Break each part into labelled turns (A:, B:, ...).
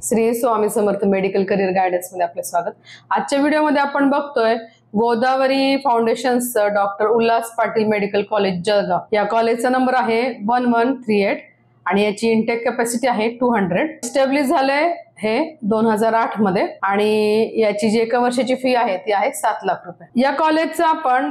A: Shri Swami Samarth medical career guidance मध्ये आपले स्वागत। आजच्या व्हिडिओमध्ये आपण बघतोय Godavari foundations doctor Ulhas Patil medical college Jalgaon. या कॉलेजचा नंबर आहे 1138 आणि याची इंटेक कॅपॅसिटी आहे 200। एस्टॅब्लिश झाले हे 2008 मध्ये आणि याची जी एका वर्षाची फी आहे ती आहे 7 लाख रुपये। या कॉलेजचा आपण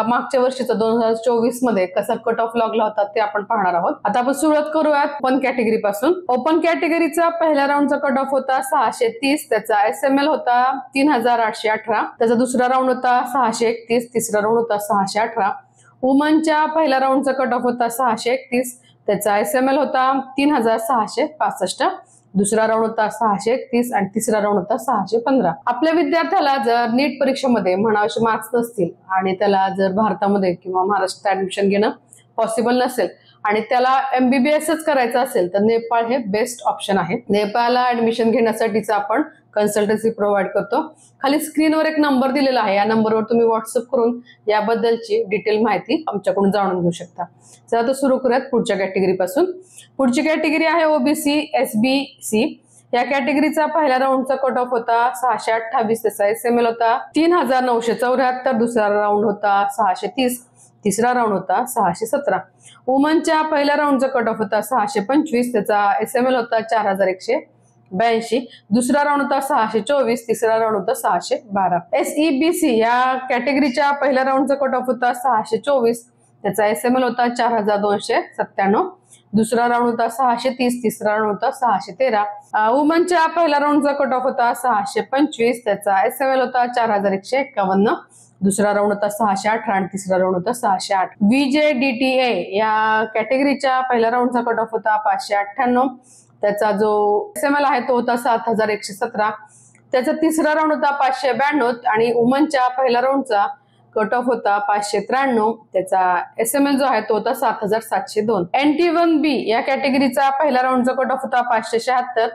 A: मागच्या वर्षीचा 2024 मध्ये कसा कट ऑफ लागला होता ते आपण पाहणार आहोत। आता आपण सुरुवात करूयात ओपन कॅटेगरी पासून। ओपन कॅटेगरीचा पहिल्या राऊंडचा कट ऑफ होता 630, त्याचा एसएमएल होता 3818, त्याचा दुसरा राऊंड होता 631, तिसरा राऊंड होता 618। वुमनच्या पहिल्या राऊंडचा कट ऑफ होता 631, त्याचा एसएमएल होता 3665, दुसरा राऊंड होता 631 आणि तिसरा राऊंड होता 615। आपल्या विद्यार्थ्याला जर नीट परीक्षेमध्ये म्हणावशे मार्क्स नसतील आणि त्याला जर भारतामध्ये किंवा महाराष्ट्रात ऍडमिशन घेणं पॉसिबल नसेल आणि त्याला एमबीबीएसच करायचं असेल तर नेपाळ हे बेस्ट ऑप्शन आहे। नेपाळला ऍडमिशन घेण्यासाठीचा आपण कन्सल्टन्सी प्रोव्हाइड करतो। खाली स्क्रीनवर एक नंबर दिलेला आहे, या नंबरवर तुम्ही व्हॉट्सअप करून याबद्दलची डिटेल माहिती आमच्याकडून जाणून घेऊ शकता। चला आता सुरू करूयात पुढच्या कॅटेगरी पासून। पुढची कॅटेगरी आहे ओबीसी एसबीसी। या कॅटेगरीचा पहिल्या राऊंडचा कट ऑफ होता 628, त्याचा एसएमएल होता 3974, दुसरा राऊंड होता 630, तिसरा राऊंड होता 617। वुमनच्या पहिल्या राऊंडचा कट ऑफ होता 625, त्याचा एसएमएल होता 4182, दुसरा राऊंड होता 624, तिसरा राऊंड होता 612। एसईबीसी या कॅटेगरीच्या पहिल्या राऊंडचा कट ऑफ होता 624, त्याचा एसएमएल होता 4297, दुसरा राऊंड होता 630, तिसरा राऊंड होता 613। वुमनच्या पहिल्या राऊंडचा कट ऑफ होता 625, त्याचा एसएमएल होता 4151, दुसरा राऊंड होता 618 आणि तिसरा राऊंड होता 608। VJDTA या कॅटेगरीच्या पहिल्या राऊंडचा कट ऑफ होता 598, त्याचा जो एसएमएल आहे तो होता 7117, त्याचा तिसरा राऊंड होता 592 आणि वुमनच्या पहिल्या राऊंडचा कट ऑफ होता 593, त्याचा एसएमएल जो आहे तो होता 7702। NT1B या कॅटेगरीचा पहिल्या राऊंडचा कट ऑफ होता 576,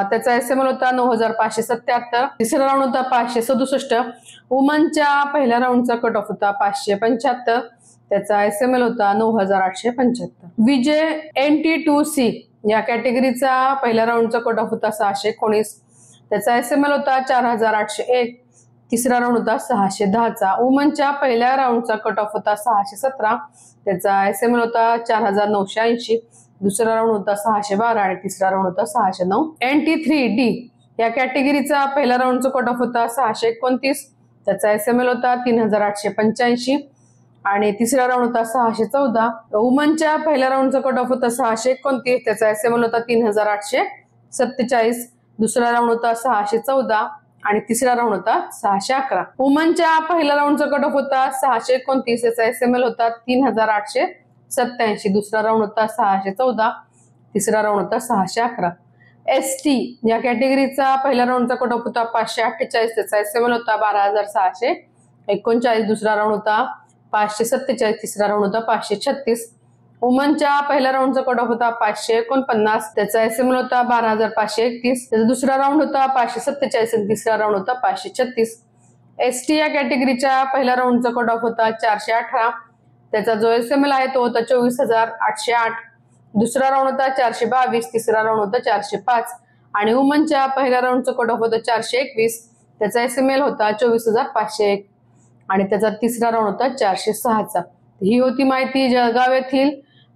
A: त्याचा एसएमएल होता 9577, तिसरा राऊंड होता 567। वुमनच्या पहिल्या राऊंडचा कट ऑफ होता 575, त्याचा एसएमएल होता 9875। विजय NT2C या कॅटेगरीचा पहिल्या राऊंडचा कट ऑफ होता 619, त्याचा एसएमएल होता 4801, तिसरा राऊंड होता 610चा। वुमनच्या पहिल्या राऊंडचा कट ऑफ होता 617, त्याचा एसएमएल होता 4980, दुसरा राऊंड होता 612 आणि तिसरा राऊंड होता 609। NT3D या कॅटेगरीचा पहिल्या राऊंडचा कट ऑफ होता 629, त्याचा एसएमएल होता 3885 आणि तिसरा राऊंड होता 614। वुमनच्या पहिल्या राऊंडचा कट ऑफ होता 629, त्याचा एसएमएल होता 3847, दुसरा राऊंड होता 614 आणि तिसरा राऊंड होता 611। वुमनच्या पहिल्या राऊंडचा कट ऑफ होता 629, त्याचा एसएमएल होता 3887, दुसरा राऊंड होता 614, तिसरा राऊंड होता 611। ST या कॅटेगरीचा पहिल्या राऊंडचा कट ऑफ होता 548, त्याचा एसएमएल होता 12639, दुसरा राऊंड होता 547, तिसरा राऊंड होता 536। वुमनच्या पहिल्या राऊंडचा कट ऑफ होता 549, त्याचा एसएमएल होता 12531, त्याचा दुसरा राऊंड होता 547 आणि तिसरा राऊंड होता 536। ST या कॅटेगरीच्या पहिल्या राऊंडचा कट ऑफ होता 418, त्याचा जो एसएमएल आहे तो होता 24808, दुसरा राऊंड होता 422, तिसरा राऊंड होता 405 आणि वुमनच्या पहिल्या राऊंडचा कट ऑफ होता 421, त्याचा एसएमएल होता 24501 आणि त्याचा तिसरा राऊंड होता 406चा। ही होती माहिती जळगाव येथील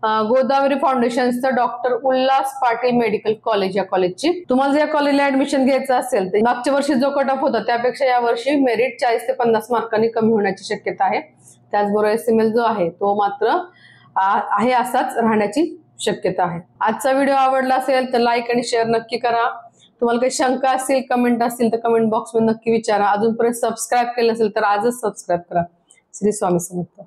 A: गोदावरी फाउंडेशनचं doctor Ulhas Patil medical college या कॉलेजची। तुम्हाला या कॉलेजला ऍडमिशन घ्यायचं असेल तर मागच्या वर्षी जो कट ऑफ होता त्यापेक्षा या वर्षी मेरिट 40 ते 50 मार्कांनी कमी होण्याची शक्यता आहे। त्याचबरोबर एसएमएल जो आहे तो मात्र आहे असाच राहण्याची शक्यता आहे। आजचा व्हिडिओ आवडला असेल तर लाईक आणि शेअर नक्की करा। तुम्हाला काही शंका असतील, कमेंट असतील तर कमेंट बॉक्स मध्ये नक्की विचारा। अजूनपर्यंत सबस्क्राईब केलं असेल तर आजच सबस्क्राईब करा। श्री स्वामी समर्थ।